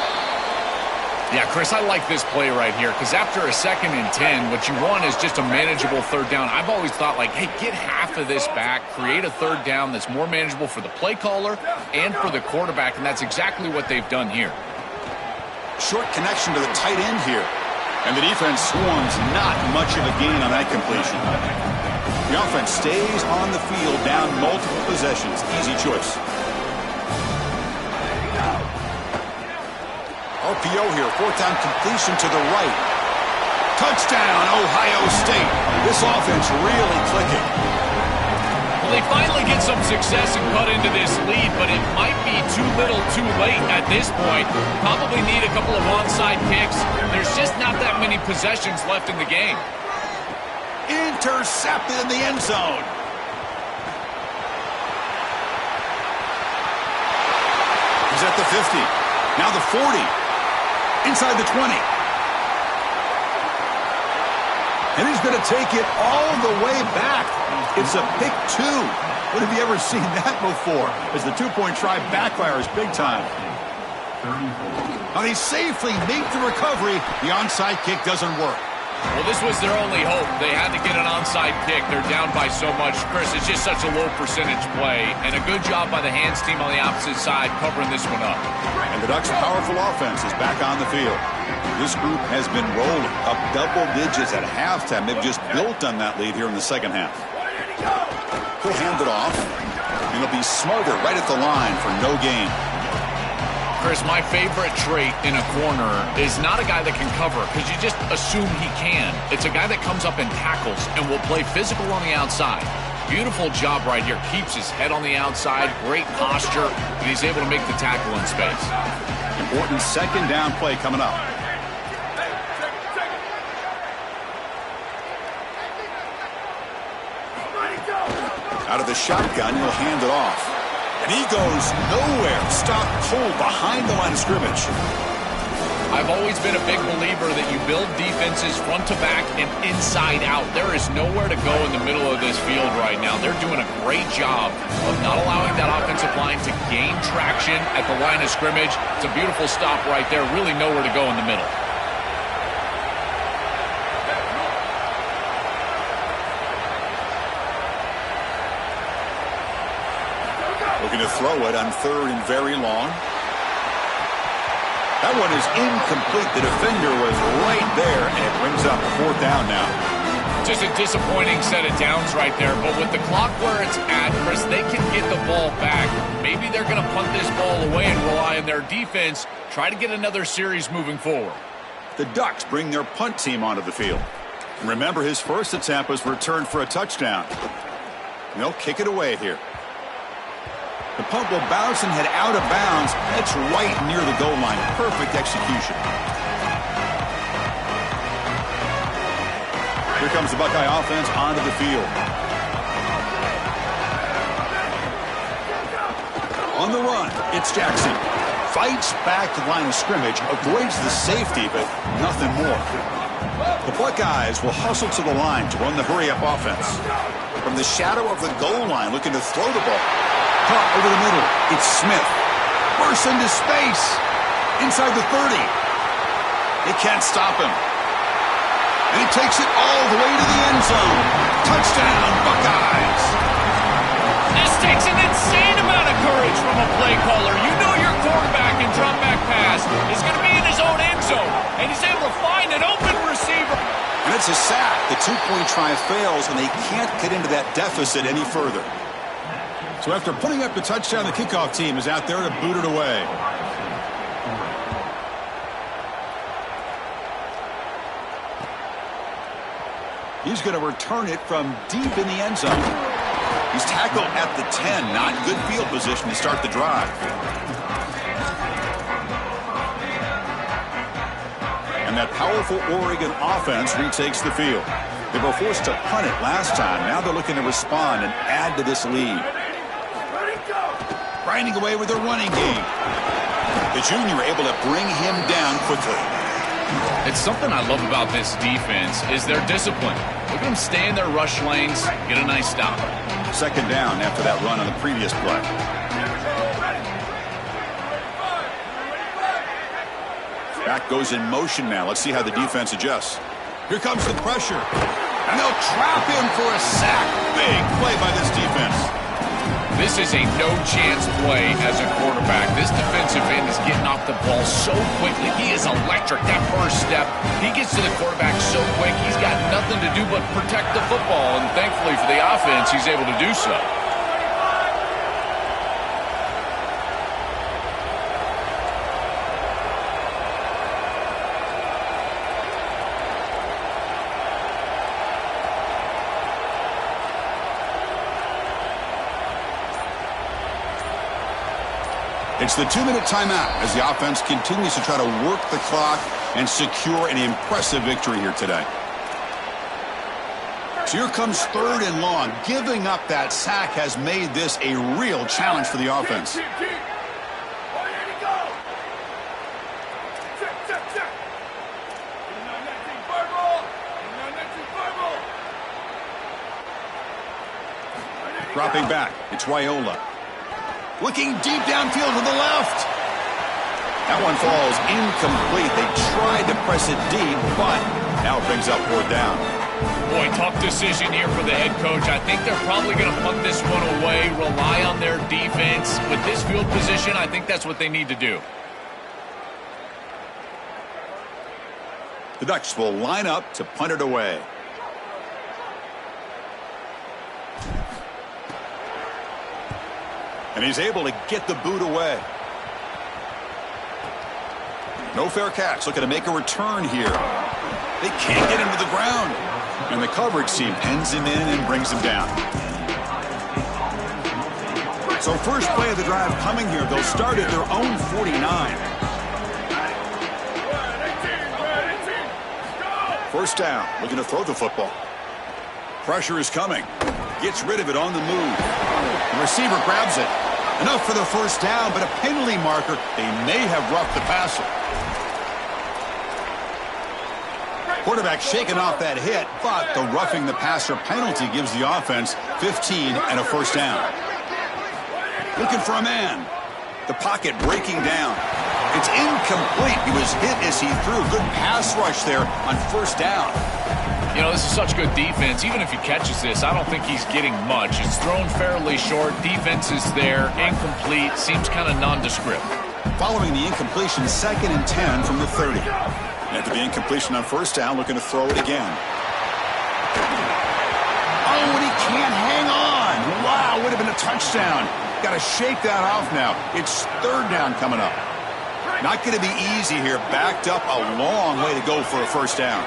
[SPEAKER 3] Yeah, Chris, I like this play right here because after a 2nd and 10, what you want is just a manageable 3rd down. I've always thought, like, hey, get half of this back, create a 3rd down that's more manageable for the play caller and for the quarterback, and that's exactly what they've done here.
[SPEAKER 1] Short connection to the tight end here. And the defense swarms not much of a gain on that completion. The offense stays on the field down multiple possessions. Easy choice. RPO here, 4th down completion to the right. Touchdown, Ohio State. This offense really clicking.
[SPEAKER 3] Well, they finally get some success and cut into this lead, but it might be too little too late at this point. Probably need a couple of onside kicks. There's just not that many possessions left in the game.
[SPEAKER 1] Intercepted in the end zone. He's at the 50. Now the 40. Inside the 20. And he's going to take it all the way back. It's a pick 2. When have you ever seen that before? As the 2-point try backfires big time. Now they safely make the recovery. The onside kick doesn't work.
[SPEAKER 3] Well, this was their only hope. They had to get an onside kick. They're down by so much. Chris, it's just such a low percentage play. And a good job by the hands team on the opposite side covering this one up.
[SPEAKER 1] And the Ducks' powerful offense is back on the field. This group has been rolling up double digits at halftime. They've just built on that lead here in the 2nd half. He'll hand it off. And it'll be Smothers right at the line for no gain.
[SPEAKER 3] Chris, my favorite trait in a corner is not a guy that can cover because you just assume he can. It's a guy that comes up and tackles and will play physical on the outside. Beautiful job right here. Keeps his head on the outside. Great posture. And he's able to make the tackle in space.
[SPEAKER 1] Important 2nd down play coming up. Out of the shotgun, he'll hand it off. And he goes nowhere. Stopped cold behind the line of scrimmage.
[SPEAKER 3] I've always been a big believer that you build defenses front to back and inside out. There is nowhere to go in the middle of this field right now. They're doing a great job of not allowing that offensive line to gain traction at the line of scrimmage. It's a beautiful stop right there. Really nowhere to go in the middle.
[SPEAKER 1] Looking to throw it on 3rd and very long. That one is incomplete. The defender was right there, and it brings up 4th down now.
[SPEAKER 3] Just a disappointing set of downs right there, but with the clock where it's at, Chris, they can get the ball back. Maybe they're going to punt this ball away and rely on their defense, try to get another series moving forward.
[SPEAKER 1] The Ducks bring their punt team onto the field. Remember, his first attempt was returned for a touchdown. And they'll kick it away here. The punt will bounce and head out of bounds. That's right near the goal line. Perfect execution. Here comes the Buckeye offense onto the field. On the run, it's Jackson. Fights back to the line of scrimmage, avoids the safety, but nothing more. The Buckeyes will hustle to the line to run the hurry-up offense. From the shadow of the goal line, looking to throw the ball. Caught over the middle, it's Smith. Bursts into space. Inside the 30. They can't stop him. And he takes it all the way to the end zone. Touchdown, Buckeyes.
[SPEAKER 3] This takes an insane amount of courage from a play caller. You know your quarterback in drop back pass is going to be in his own end zone, and he's able to find an open receiver.
[SPEAKER 1] And it's a sack. The two-point try fails, and they can't get into that deficit any further. So after putting up the touchdown, the kickoff team is out there to boot it away. He's going to return it from deep in the end zone. He's tackled at the 10. Not good field position to start the drive. And that powerful Oregon offense retakes the field. They were forced to punt it last time. Now they're looking to respond and add to this lead. Grinding away with their running game. The junior able to bring him down quickly.
[SPEAKER 3] It's something I love about this defense is their discipline. Look at them stay in their rush lanes, get a nice stop.
[SPEAKER 1] Second down after that run on the previous play. Back goes in motion now. Let's see how the defense adjusts. Here comes the pressure. And they'll trap him for a sack. Big play by this defense.
[SPEAKER 3] This is a no-chance play as a quarterback. This defensive end is getting off the ball so quickly. He is electric. That first step, he gets to the quarterback so quick, he's got nothing to do but protect the football. And thankfully for the offense, he's able to do so.
[SPEAKER 1] It's the 2-minute timeout as the offense continues to try to work the clock and secure an impressive victory here today. So here comes 3rd and long. Giving up that sack has made this a real challenge for the offense. Dropping back, it's Raiola. Looking deep downfield to the left. That one falls incomplete. They tried to press it deep, but now it brings up 4th down.
[SPEAKER 3] Boy, tough decision here for the head coach. I think they're probably going to punt this one away, rely on their defense. With this field position, I think that's what they need to do.
[SPEAKER 1] The Ducks will line up to punt it away. And he's able to get the boot away. No fair catch. Looking to make a return here. They can't get him to the ground. And the coverage team pens him in and brings him down. So first play of the drive coming here. They'll start at their own 49. First down. Looking to throw the football. Pressure is coming. Gets rid of it on the move. The receiver grabs it. Enough for the first down, but a penalty marker. They may have roughed the passer. Quarterback shaking off that hit, but the roughing the passer penalty gives the offense 15 and a first down. Looking for a man. The pocket breaking down. It's incomplete. He was hit as he threw. Good pass rush there on first down.
[SPEAKER 3] You know, this is such good defense. Even if he catches this, I don't think he's getting much. It's thrown fairly short. Defense is there. Incomplete. Seems kind of nondescript.
[SPEAKER 1] Following the incompletion, 2nd and 10 from the 30. After the incompletion on first down, looking to throw it again. Oh, and he can't hang on. Wow, would have been a touchdown. Got to shake that off now. It's 3rd down coming up. Not going to be easy here. Backed up a long way to go for a first down.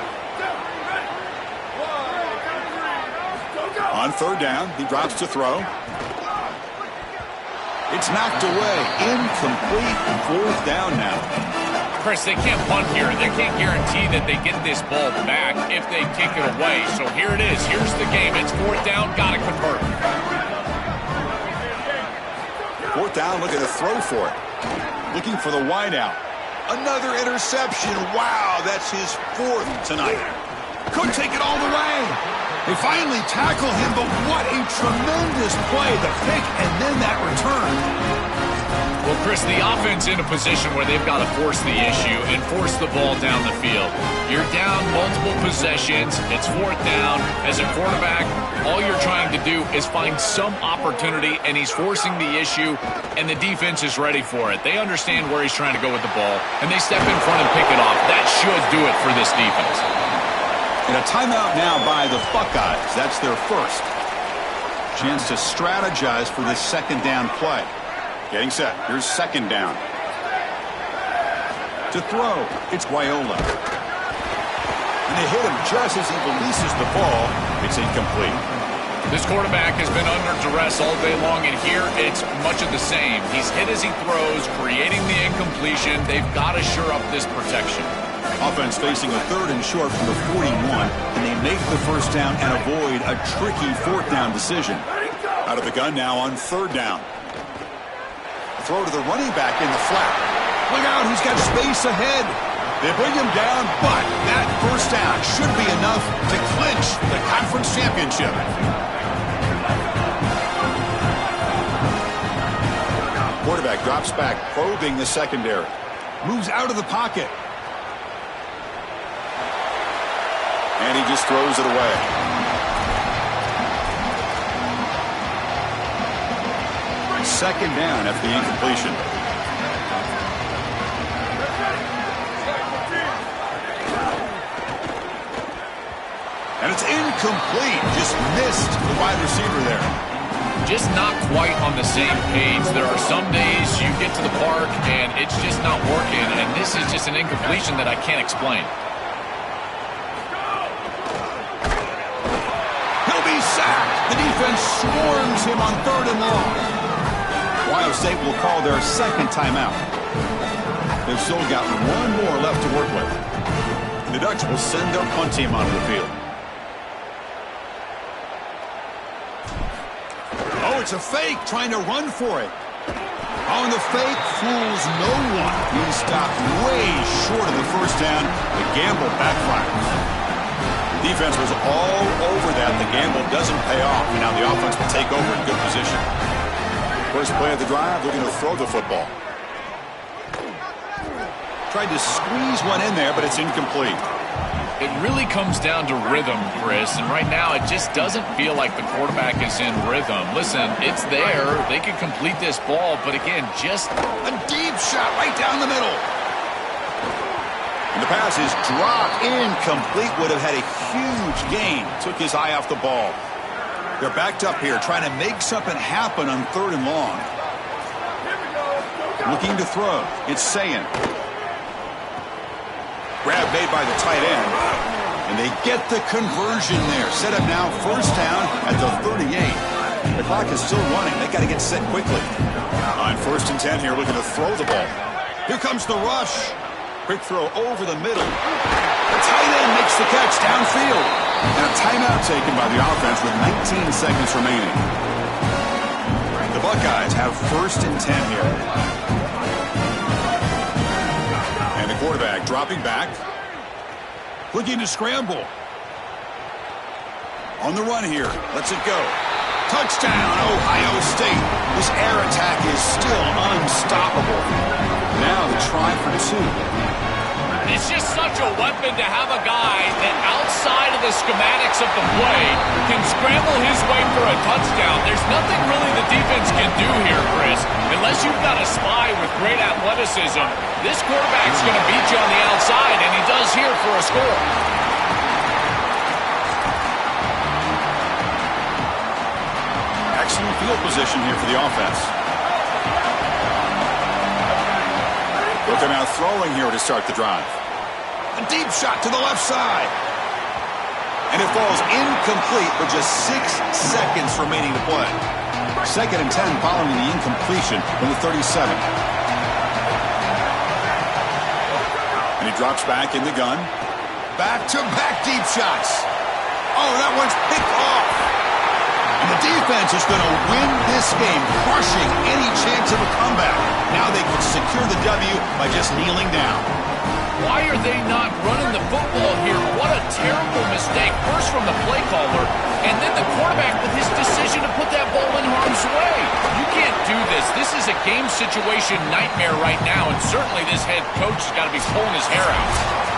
[SPEAKER 1] On third down, he drops to throw. It's knocked away. Incomplete. Fourth down now.
[SPEAKER 3] Chris, they can't punt here. They can't guarantee that they get this ball back if they kick it away. So here it is. Here's the game. It's fourth down. Got to convert.
[SPEAKER 1] Fourth down, looking to throw for it. Looking for the wideout. Another interception. Wow, that's his fourth tonight. Could take it all the way. They finally tackle him, but what a tremendous play. The pick and then that return.
[SPEAKER 3] Well, Chris, the offense in a position where they've got to force the issue and force the ball down the field. You're down multiple possessions. It's fourth down. As a quarterback, all you're trying to do is find some opportunity, and he's forcing the issue, and the defense is ready for it. They understand where he's trying to go with the ball, and they step in front and pick it off. That should do it for this defense.
[SPEAKER 1] And a timeout now by the Buckeyes. That's their first. Chance to strategize for this second down play. Getting set. Here's second down. To throw, it's Viola. And they hit him just as he releases the ball. It's incomplete.
[SPEAKER 3] This quarterback has been under duress all day long, and here it's much of the same. He's hit as he throws, creating the incompletion. They've got to shore up this protection.
[SPEAKER 1] Offense facing a third and short from the 41, and they make the first down and avoid a tricky fourth down decision. Out of the gun now on third down. Throw to the running back in the flat. Look out, he's got space ahead. They bring him down, but that first down should be enough to clinch the conference championship. Quarterback drops back, probing the secondary. Moves out of the pocket. And he just throws it away. Second down after the incompletion. And it's incomplete. Just missed the wide receiver there.
[SPEAKER 3] Just not quite on the same page. There are some days you get to the park and it's just not working, and this is just an incompletion that I can't explain.
[SPEAKER 1] He'll be sacked. The defense swarms him on third and long. Ohio State will call their second timeout. They've still got one more left to work with. The Ducks will send their punt team onto the field. Oh, it's a fake, trying to run for it. On the fake, fools no one. He stopped way short of the first down. The gamble backfires. The defense was all over that. The gamble doesn't pay off. And now the offense will take over in good position. First play of the drive, looking to throw the football. Tried to squeeze one in there, but it's incomplete.
[SPEAKER 3] It really comes down to rhythm, Chris, and right now it just doesn't feel like the quarterback is in rhythm. Listen, it's there. They can complete this ball, but again, just
[SPEAKER 1] a deep shot right down the middle. And the pass is dropped. Incomplete. Would have had a huge gain. Took his eye off the ball. They're backed up here, trying to make something happen on third and long. Looking to throw. It's Sayin. Grab made by the tight end. And they get the conversion there. Set up now, first down at the 38. The clock is still running. They got to get set quickly. On first and 10 here, looking to throw the ball. Here comes the rush. Quick throw over the middle. The tight end makes the catch downfield. And a timeout taken by the offense with 19 seconds remaining. The Buckeyes have first and 10 here. And the quarterback dropping back. Looking to scramble. On the run here. Lets it go. Touchdown, Ohio State. This air attack is still unstoppable. Now the try for two.
[SPEAKER 3] It's just such a weapon to have a guy that outside of the schematics of the play can scramble his way for a touchdown. There's nothing really the defense can do here, Chris. Unless you've got a spy with great athleticism, this quarterback's going to beat you on the outside, and he does here for a score.
[SPEAKER 1] Excellent field position here for the offense. The They're now throwing here to start the drive. A deep shot to the left side. And it falls incomplete with just 6 seconds remaining to play. 2nd and 10 following the incompletion from the 37. And he drops back in the gun. Back-to-back deep shots. Oh, that one's picked off. And the defense is going to win this game, crushing any chance of a comeback. Now they can secure the W by just kneeling down.
[SPEAKER 3] Why are they not running the football here? What a terrible mistake. First from the play caller, and then the quarterback with his decision to put that ball in harm's way. You can't do this. This is a game situation nightmare right now, and certainly this head coach has got to be pulling his hair out.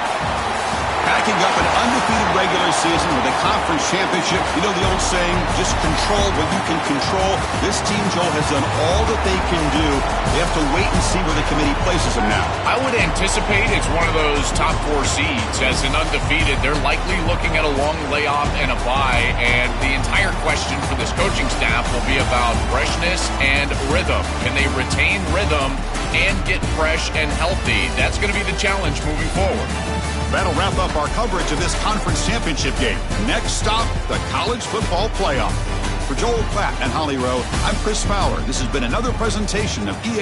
[SPEAKER 1] Backing up an undefeated regular season with a conference championship. You know the old saying, just control what you can control. This team, Joel, has done all that they can do. They have to wait and see where the committee places them now.
[SPEAKER 3] I would anticipate it's one of those top 4 seeds. As an undefeated, they're likely looking at a long layoff and a bye, and the entire question for this coaching staff will be about freshness and rhythm. Can they retain rhythm and get fresh and healthy? That's going to be the challenge moving forward.
[SPEAKER 1] That'll wrap up our coverage of this conference championship game. Next stop, the college football playoff. For Joel Klatt and Holly Rowe, I'm Chris Fowler. This has been another presentation of EA